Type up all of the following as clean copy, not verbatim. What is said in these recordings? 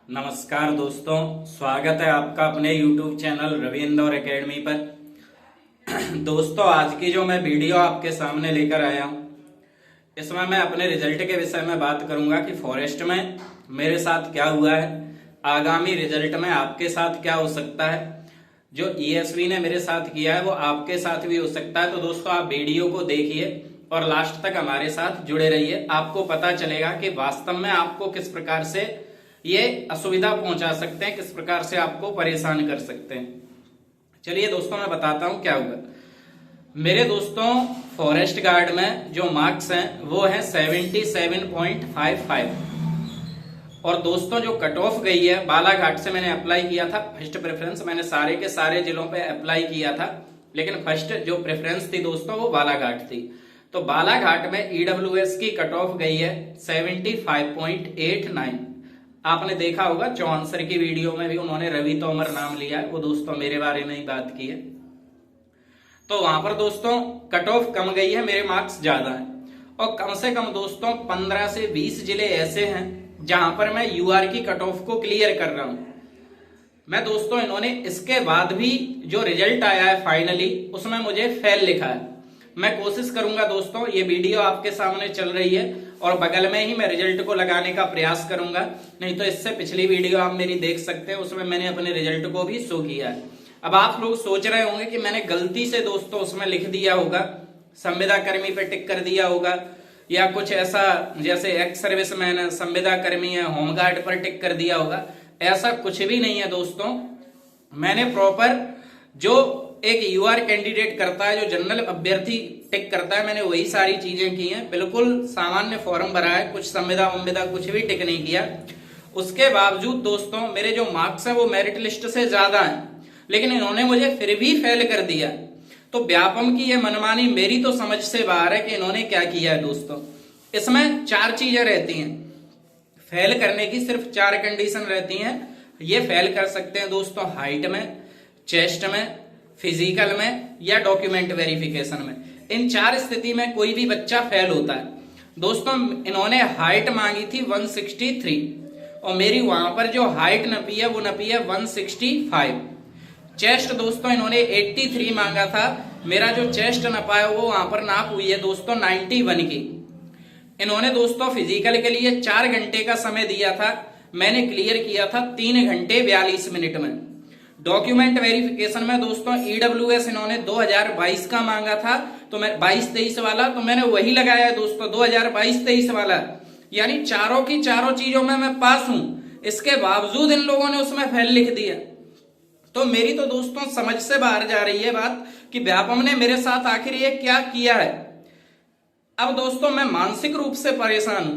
नमस्कार दोस्तों, स्वागत है आपका अपने YouTube channel Ravi Indore academy पर। दोस्तों, आज की जो मैं वीडियो आपके सामने लेकर आया हूं, इसमें मैं अपने रिजल्ट के विषय में बात करूंगा कि फॉरेस्ट में मेरे साथ क्या हुआ है, आगामी रिजल्ट में आपके साथ क्या हो सकता है। जो ESV ने मेरे साथ किया है वो आपके साथ भी हो सकता है। तो दोस्तों, आप वीडियो को देखिए और लास्ट तक हमारे साथ जुड़े रहिए। आपको पता चलेगा कि वास्तव में आपको किस प्रकार से ये असुविधा पहुंचा सकते हैं, किस प्रकार से आपको परेशान कर सकते हैं। चलिए दोस्तों, मैं बताता हूं क्या हुआ। मेरे दोस्तों, फॉरेस्ट गार्ड में जो मार्क्स हैं वो है 77.55। और दोस्तों, जो कट ऑफ गई है, बालाघाट से मैंने अप्लाई किया था फर्स्ट प्रेफरेंस। मैंने सारे के सारे जिलों पे अप्लाई किया था, लेकिन फर्स्ट जो प्रेफरेंस थी दोस्तों वो बालाघाट थी। तो बालाघाट में EWS की कट ऑफ गई है 75.89। आपने देखा होगा चौंसर की वीडियो में भी उन्होंने रवि तोमर नाम लिया है, वो दोस्तों मेरे बारे में ही बात की है। तो वहां पर दोस्तों कट ऑफ कम गई है, मेरे मार्क्स ज्यादा हैं। और कम से कम दोस्तों 15 से 20 जिले ऐसे हैं जहां पर मैं UR की कट ऑफ को क्लियर कर रहा हूं। मैं दोस्तों, इन्होंने इसके बाद भी जो रिजल्ट आया है फाइनली, उसमें मुझे फेल लिखा है। मैं कोशिश करूंगा दोस्तों, ये वीडियो आपके सामने चल रही है और बगल में ही मैं रिजल्ट को लगाने का प्रयास करूंगा। नहीं तो इससे पिछली वीडियो आप मेरी देख सकते हैं, उसमें मैंने अपने रिजल्ट को भी शो किया है। अब आप लोग सोच रहे होंगे कि मैंने गलती से दोस्तों उसमें लिख दिया होगा, संविदा कर्मी पे टिक कर दिया होगा, या कुछ ऐसा जैसे एक्स सर्विसमैन है, संविदा कर्मी है, होमगार्ड पर टिक कर दिया होगा। ऐसा कुछ भी नहीं है दोस्तों। मैंने प्रॉपर जो एक UR कैंडिडेट करता है, जो जनरल अभ्यर्थी टिक करता है, मैंने वही सारी चीजें की हैं। बिल्कुल सामान्य फॉर्म भरा है, कुछ संविदा वंविदा कुछ भी टिक नहीं किया। उसके बावजूद दोस्तों मेरे जो मार्क्स हैं वो मेरिट लिस्ट से ज्यादा हैं, लेकिन इन्होंने मुझे फिर भी फेल कर दिया। तो व्यापम की ये मनमानी मेरी तो समझ से बाहर है कि इन्होंने क्या किया है दोस्तों। इसमें 4 चीजें रहती हैं, फेल करने की सिर्फ 4 कंडीशन रहती हैं। ये फेल कर सकते हैं दोस्तों हाइट में, चेस्ट में, फिजिकल में या डॉक्यूमेंट वेरिफिकेशन में। इन 4 स्थिति में कोई भी बच्चा फेल होता है। दोस्तों, इन्होंने हाइट मांगी थी 163 और मेरी वहां पर जो हाइट नपी है वो नपी है 165। चेस्ट दोस्तों इन्होंने 83 मांगा था, मेरा जो चेस्ट नपा है वो वहां पर नाप हुई है दोस्तों 91 की। इन्होंने दोस्तों फिजिकल के लिए 4 घंटे का समय दिया था, मैंने क्लियर किया था 3 घंटे 42 मिनट में। डॉक्यूमेंट वेरिफिकेशन में दोस्तों EWS इन्होंने 2022 का मांगा था, तो मैं 22-23 वाला, तो मैंने वही लगाया है दोस्तों 2022-23 वाला। यानी चारों की चारों चीजों में मैं पास हूं, इसके बावजूद इन लोगों ने उसमें फेल लिख दिया। तो मेरी तो दोस्तों समझ से बाहर जा रही है बात कि व्यापम ने मेरे साथ आखिर ये क्या किया है। अब दोस्तों मैं मानसिक रूप से परेशान हूं,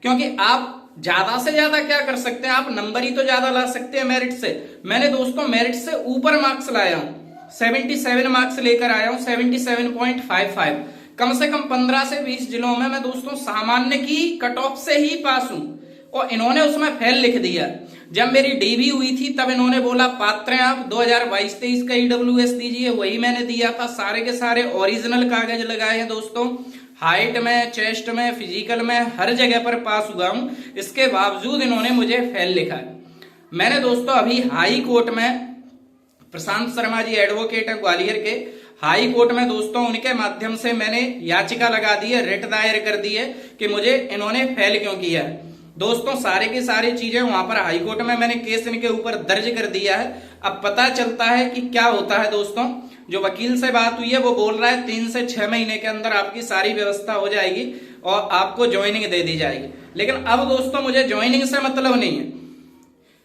क्योंकि आप ज्यादा से ज्यादा क्या कर सकते हैं, आप नंबर ही तो ज्यादा ला सकते हैं मेरिट से। मैंने दोस्तों मेरिट से ऊपर मार्क्स लाया हूं, 77 मार्क्स लेकर आया हूं, 77.55। कम से कम 15 से 20 जिलों में मैं दोस्तों सामान्य की कट ऑफ से ही पास हूं, और इन्होंने उसमें फेल लिख दिया। जब मेरी DV हुई थी तब इन्होंने बोला पात्र हैं आप, 2022-23 का EWS दीजिए, वही मैंने दिया था। सारे के सारे ओरिजिनल कागज लगाए हैं दोस्तों, हाइट में, चेस्ट में, फिजिकल में, हर जगह पर पास हुआ हूं। इसके बावजूद इन्होंने मुझे फेल लिखा है। मैंने दोस्तों अभी हाई कोर्ट में, प्रशांत शर्मा जी एडवोकेट है ग्वालियर के, हाई कोर्ट में दोस्तों उनके माध्यम से मैंने याचिका लगा दी है, रिट दायर कर दी है कि मुझे इन्होंने फेल क्यों किया है। दोस्तों सारे की सारी चीजें वहां पर हाई कोर्ट में मैंने केस इनके ऊपर दर्ज कर दिया है। अब पता चलता है कि क्या होता है दोस्तों। जो वकील से बात हुई है वो बोल रहा है 3 से 6 महीने के अंदर आपकी सारी व्यवस्था हो जाएगी और आपको ज्वाइनिंग दे दी जाएगी। लेकिन अब दोस्तों मुझे ज्वाइनिंग से मतलब नहीं है,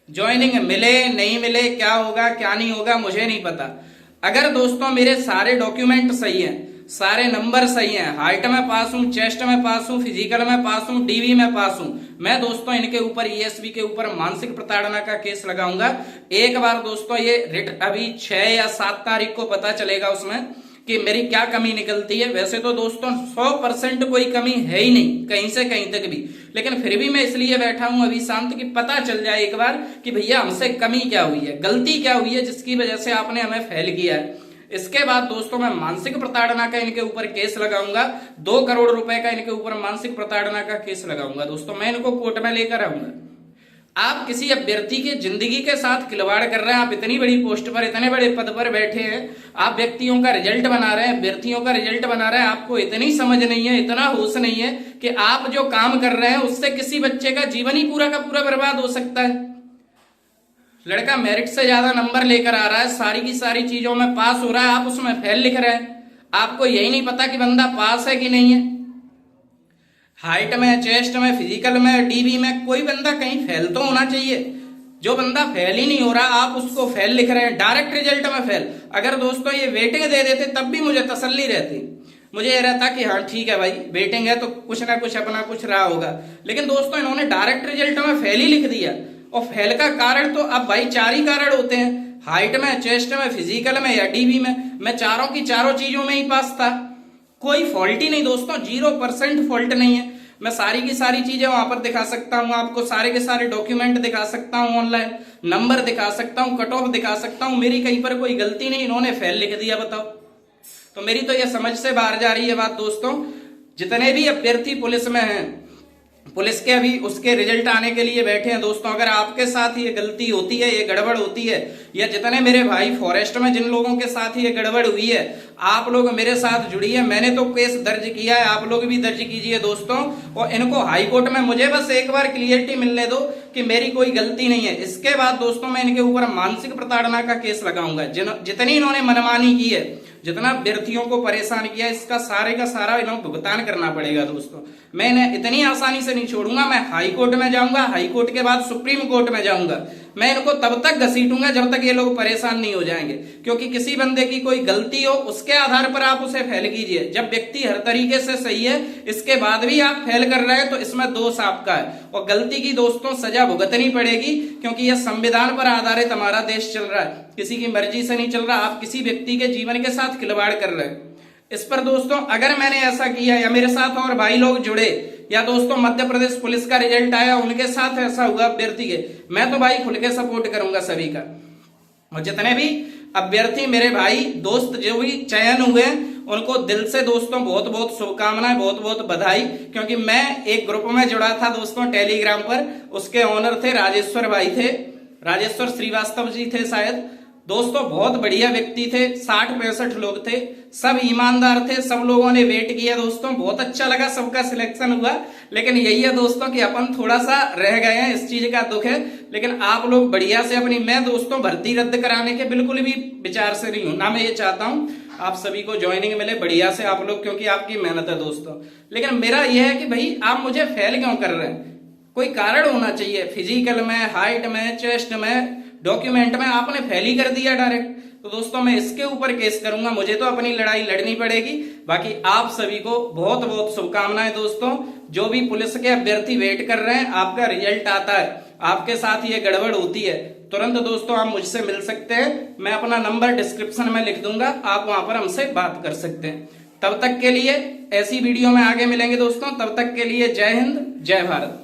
ज्वाइनिंग मिले नहीं मिले, क्या होगा क्या नहीं होगा मुझे नहीं पता। अगर दोस्तों मेरे सारे डॉक्यूमेंट सही हैं, सारे नंबर सही हैं, हाइट में पास हूं, चेस्ट में पास हूं, फिजिकल में पास हूं, DV में पास हूं, मैं दोस्तों इनके ऊपर ESV के ऊपर मानसिक प्रताड़ना का केस लगाऊंगा। एक बार दोस्तों ये रिट अभी 6 या 7 तारीख को पता चलेगा उसमें कि मेरी क्या कमी निकलती है। वैसे तो दोस्तों 100% कोई कमी है ही नहीं कहीं से कहीं तक भी, लेकिन फिर भी मैं इसलिए बैठा हूं अभी शांत कि पता चल जाए एक बार कि भैया हमसे कमी क्या हुई है, गलती क्या हुई है जिसकी वजह से आपने हमें फेल किया है। इसके बाद दोस्तों मैं मानसिक प्रताड़ना का इनके ऊपर केस लगाऊंगा, 2 करोड़ रुपए का इनके ऊपर मानसिक प्रताड़ना का केस लगाऊंगा। दोस्तों मैं इनको कोर्ट में लेकर आऊंगा। आप किसी अभ्यर्थी के जिंदगी के साथ खिलवाड़ कर रहे हैं। आप इतनी बड़ी पोस्ट पर, इतने बड़े पद पर बैठे हैं, आप व्यक्तियों का रिजल्ट बना रहे हैं, अभ्यर्थियों का रिजल्ट बना रहे हैं। आपको इतनी समझ नहीं है, इतना होश नहीं है कि आप जो काम कर रहे हैं उससे किसी बच्चे का जीवन ही पूरा का पूरा बर्बाद हो सकता है। लड़का मेरिट से ज्यादा नंबर लेकर आ रहा है, सारी की सारी चीजों में पास हो रहा है, आप उसमें फेल लिख रहे हैं। आपको यही नहीं पता कि बंदा पास है कि नहीं है। हाइट में, चेस्ट में, फिजिकल में, डीबी में कोई बंदा कहीं फेल तो होना चाहिए। जो बंदा फेल ही नहीं हो रहा, आप उसको फेल लिख रहे हैं, डायरेक्ट रिजल्ट में फेल। अगर दोस्तों ये वेटिंग दे देते तब भी मुझे तसल्ली रहती, मुझे ये रहता कि हाँ ठीक है भाई, वेटिंग है तो कुछ ना कुछ अपना कुछ रहा होगा। लेकिन दोस्तों इन्होंने डायरेक्ट रिजल्ट में फेल ही लिख दिया। और फेल का कारण तो अब भाई 4 ही कारण होते हैं, हाइट में, चेस्ट में, फिजिकल में या डीबी में। मैं चारों की चारों चीजों में ही पास था, कोई फॉल्ट ही नहीं दोस्तों, 0% फॉल्ट नहीं है। मैं सारी की सारी चीजें वहां पर दिखा सकता हूं, आपको सारे के सारे डॉक्यूमेंट दिखा सकता हूं, ऑनलाइन नंबर दिखा सकता हूं, कट ऑफ दिखा सकता हूं। मेरी कहीं पर कोई गलती नहीं, इन्होंने फेल लिख दिया, बताओ। तो मेरी तो यह समझ से बाहर जा रही है बात दोस्तों। जितने भी अभ्यर्थी पुलिस में हैं, पुलिस के अभी उसके रिजल्ट आने के लिए बैठे हैं दोस्तों, अगर आपके साथ ये गलती होती है, ये गड़बड़ होती है, या जितने मेरे भाई फॉरेस्ट में जिन लोगों के साथ ये गड़बड़ हुई है, आप लोग मेरे साथ जुड़िए। मैंने तो केस दर्ज किया है, आप लोग भी दर्ज कीजिए दोस्तों। और इनको हाई कोर्ट में मुझे बस एक बार क्लियरिटी मिलने दो कि मेरी कोई गलती नहीं है। इसके बाद दोस्तों मैं इनके ऊपर मानसिक प्रताड़ना का केस लगाऊंगा। जितनी इन्होंने मनमानी की है, जितना अभ्यर्थियों को परेशान किया, इसका सारे का सारा इन्हें भुगतान करना पड़ेगा दोस्तों। मैं इन्हें इतनी आसानी से नहीं छोड़ूंगा। मैं हाई कोर्ट में जाऊंगा, हाई कोर्ट के बाद सुप्रीम कोर्ट में जाऊंगा। मैं इनको तब तक घसीटूंगा जब तक ये लोग परेशान नहीं हो जाएंगे। क्योंकि किसी बंदे की कोई गलती हो, उसके आधार पर आप उसे फेल कीजिए। जब व्यक्ति हर तरीके से सही है, इसके बाद भी आप फेल कर रहे हैं, तो इसमें दोष आपका है। और गलती की दोस्तों सजा भुगतनी पड़ेगी, क्योंकि यह संविधान पर आधारित हमारा देश चल रहा है, किसी की मर्जी से नहीं चल रहा। आप किसी व्यक्ति के जीवन के साथ खिलवाड़ कर रहे हैं। इस पर दोस्तों अगर मैंने ऐसा किया या मेरे साथ और भाई लोग जुड़े, या दोस्तों मध्य प्रदेश पुलिस का रिजल्ट आया उनके साथ ऐसा हुआ अभ्यर्थी के, मैं तो भाई खुल के सपोर्ट करूंगा सभी का। और जितने भी अभ्यर्थी मेरे भाई दोस्त जो भी चयन हुए उनको दिल से दोस्तों बहुत बहुत शुभकामनाएं, बहुत बहुत बधाई। क्योंकि मैं एक ग्रुप में जुड़ा था दोस्तों टेलीग्राम पर, उसके ओनर थे राजेश्वर भाई थे, राजेश्वर श्रीवास्तव जी थे शायद दोस्तों। बहुत बढ़िया व्यक्ति थे, 60-65 लोग थे, सब ईमानदार थे, सब लोगों ने वेट किया दोस्तों। बहुत अच्छा लगा, सबका सिलेक्शन हुआ। लेकिन यही है दोस्तों कि अपन थोड़ा सा रह गए हैं, इस चीज का दुख है। लेकिन आप लोग बढ़िया से अपनी, मैं दोस्तों भर्ती रद्द कराने के बिल्कुल भी विचार से नहीं हूं ना। मैं ये चाहता हूं आप सभी को ज्वाइनिंग मिले बढ़िया से आप लोग, क्योंकि आपकी मेहनत है दोस्तों। लेकिन मेरा यह है कि भाई आप मुझे फेल क्यों कर रहे हैं, कोई कारण होना चाहिए। फिजिकल में, हाइट में, चेस्ट में, डॉक्यूमेंट में आपने फेल ही कर दिया डायरेक्ट। तो दोस्तों मैं इसके ऊपर केस करूंगा, मुझे तो अपनी लड़ाई लड़नी पड़ेगी। बाकी आप सभी को बहुत बहुत शुभकामनाएं दोस्तों। जो भी पुलिस के अभ्यर्थी वेट कर रहे हैं, आपका रिजल्ट आता है, आपके साथ ये गड़बड़ होती है, तुरंत दोस्तों आप मुझसे मिल सकते हैं। मैं अपना नंबर डिस्क्रिप्शन में लिख दूंगा, आप वहां पर हमसे बात कर सकते हैं। तब तक के लिए ऐसी वीडियो में आगे मिलेंगे दोस्तों। तब तक के लिए जय हिंद, जय भारत।